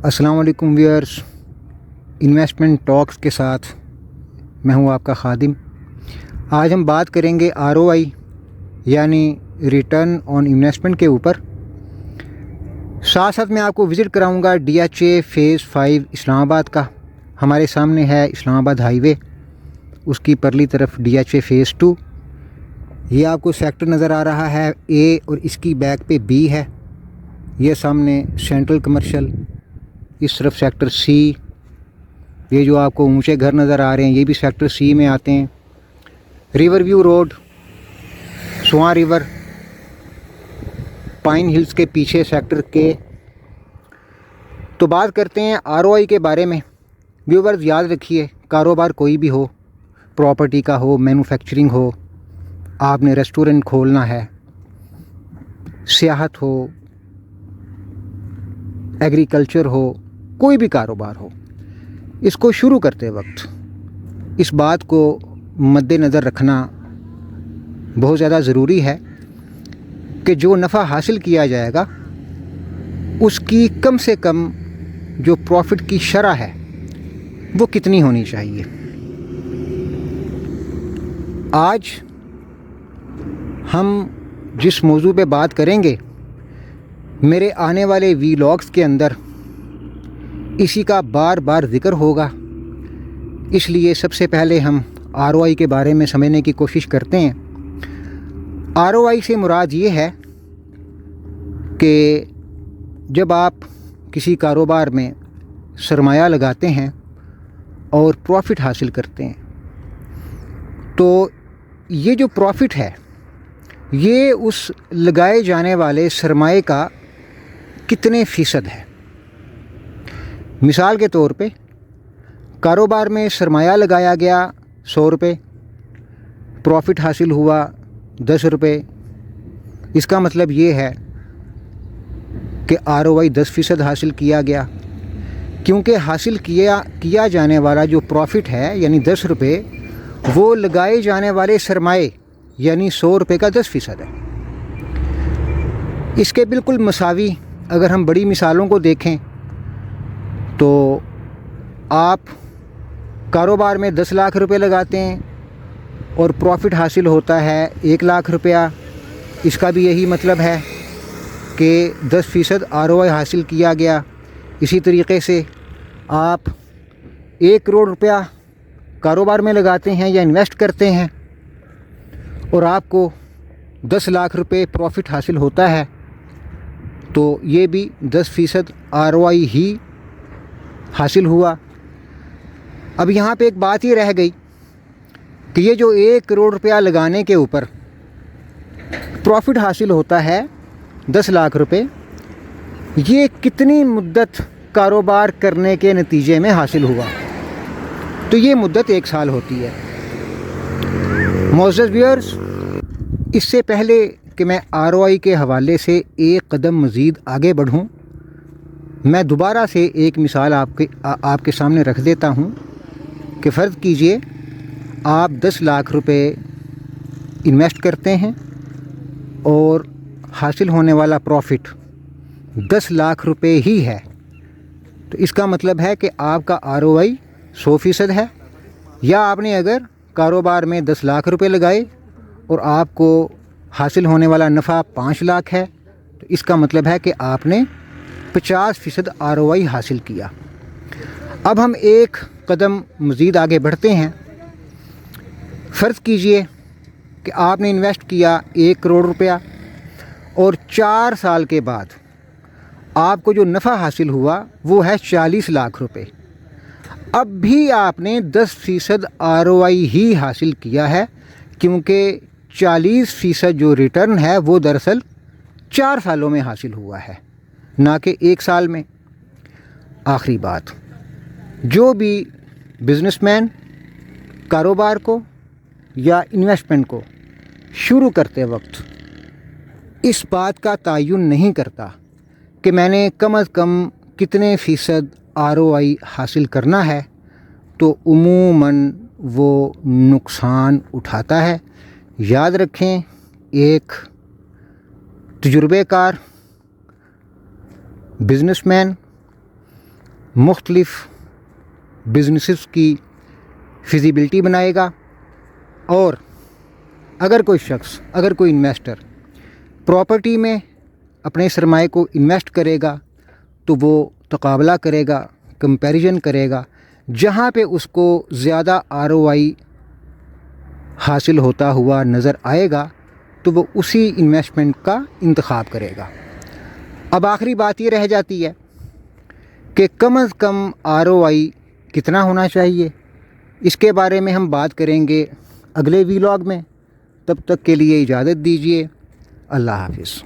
अस्सलाम वालेकुम viewers, investment talks के साथ मैं हूं आपका खादिम। आज हम बात करेंगे आरओआई यानी रिटर्न ऑन इन्वेस्टमेंट के ऊपर। साथ साथ मैं आपको विज़िट कराऊंगा डीएचए फ़ेज़ 5 इस्लामाबाद का। हमारे सामने है इस्लामाबाद हाईवे, उसकी परली तरफ डीएचए फ़ेज़ 2। ये आपको सेक्टर नज़र आ रहा है ए और इसकी बैक पे बी है। ये सामने सेंट्रल कमर्शियल, इस तरफ सेक्टर सी। ये जो आपको ऊंचे घर नज़र आ रहे हैं ये भी सेक्टर सी में आते हैं। रिवर व्यू रोड, सुआ रिवर, पाइन हिल्स के पीछे सेक्टर के। तो बात करते हैं आरओआई के बारे में। व्यूअर्स याद रखिए, कारोबार कोई भी हो, प्रॉपर्टी का हो, मैन्युफैक्चरिंग हो, आपने रेस्टोरेंट खोलना है, सियाहत हो, एग्रीकल्चर हो, कोई भी कारोबार हो, इसको शुरू करते वक्त इस बात को मद्देनज़र रखना बहुत ज़्यादा ज़रूरी है कि जो नफ़ा हासिल किया जाएगा उसकी कम से कम जो प्रॉफिट की शरह है वो कितनी होनी चाहिए। आज हम जिस मौजू पे बात करेंगे, मेरे आने वाले वीलॉग्स के अंदर इसी का बार बार ज़िक्र होगा। इसलिए सबसे पहले हम आरओआई के बारे में समझने की कोशिश करते हैं। आरओआई से मुराद ये है कि जब आप किसी कारोबार में सरमाया लगाते हैं और प्रॉफिट हासिल करते हैं, तो ये जो प्रॉफिट है ये उस लगाए जाने वाले सरमाए का कितने फ़ीसद है। मिसाल के तौर पे कारोबार में सरमाया लगाया गया 100 रुपये, प्रॉफिट हासिल हुआ 10 रुपये। इसका मतलब ये है कि आरओआई 10% हासिल किया गया, क्योंकि हासिल किया जाने वाला जो प्रॉफिट है यानी 10 रुपये, वो लगाए जाने वाले सरमाए यानी 100 रुपये का 10% है। इसके बिल्कुल मसावी अगर हम बड़ी मिसालों को देखें तो आप कारोबार में 10 लाख रुपए लगाते हैं और प्रॉफिट हासिल होता है 1 लाख रुपया। इसका भी यही मतलब है कि 10% आरओआई हासिल किया गया। इसी तरीके से आप 1 करोड़ रुपया कारोबार में लगाते हैं या इन्वेस्ट करते हैं और आपको 10 लाख रुपए प्रॉफिट हासिल होता है, तो ये भी 10% आरओआई ही हासिल हुआ। अब यहाँ पे एक बात ये रह गई कि ये जो 1 करोड़ रुपया लगाने के ऊपर प्रॉफिट हासिल होता है 10 लाख रुपए, ये कितनी मुद्दत कारोबार करने के नतीजे में हासिल हुआ। तो ये मुद्दत 1 साल होती है। मोअज़्ज़ज़ व्यूअर्स, इससे पहले कि मैं आरओआई के हवाले से एक कदम मज़ीद आगे बढ़ूं, मैं दोबारा से एक मिसाल आपके सामने रख देता हूं कि फ़र्ज़ कीजिए आप 10 लाख रुपए इन्वेस्ट करते हैं और हासिल होने वाला प्रॉफिट 10 लाख रुपए ही है। तो इसका मतलब है कि आपका आरओआई 100% है। या आपने अगर कारोबार में 10 लाख रुपए लगाए और आपको हासिल होने वाला नफ़ा 5 लाख है, तो इसका मतलब है कि आपने 50% आरओआई हासिल किया। अब हम एक कदम मज़ीद आगे बढ़ते हैं। फ़र्ज़ कीजिए कि आपने इन्वेस्ट किया 1 करोड़ रुपया और 4 साल के बाद आपको जो नफ़ा हासिल हुआ वो है 40 लाख रुपए। अब भी आपने 10% आरओआई ही हासिल किया है, क्योंकि 40% जो रिटर्न है वो दरअसल 4 सालों में हासिल हुआ है, ना कि 1 साल में। आखिरी बात, जो भी बिज़नेसमैन कारोबार को या इन्वेस्टमेंट को शुरू करते वक्त इस बात का तयन नहीं करता कि मैंने कम अज़ कम कितने फ़ीसद आरओआई हासिल करना है, तो उमूमन वो नुकसान उठाता है। याद रखें, एक तजुर्बेकार बिज़नेसमैन مختلف بزنسز کی فیزیبلٹی بنائے گا، اور اگر کوئی شخص، اگر کوئی انویسٹر پراپرٹی میں اپنے سرمایے کو انویسٹ کرے گا تو وہ تقابلہ کرے گا، کمپیریزن کرے گا، جہاں پہ اس کو زیادہ ROI حاصل ہوتا ہوا نظر آئے گا تو وہ اسی انویسٹمنٹ کا انتخاب کرے گا۔ اب آخری بات یہ رہ جاتی ہے کہ کم از کم ROI کتنا ہونا چاہیے۔ اس کے بارے میں ہم بات کریں گے اگلے ویلاگ میں۔ تب تک کے لیے اجازت دیجیے، اللہ حافظ۔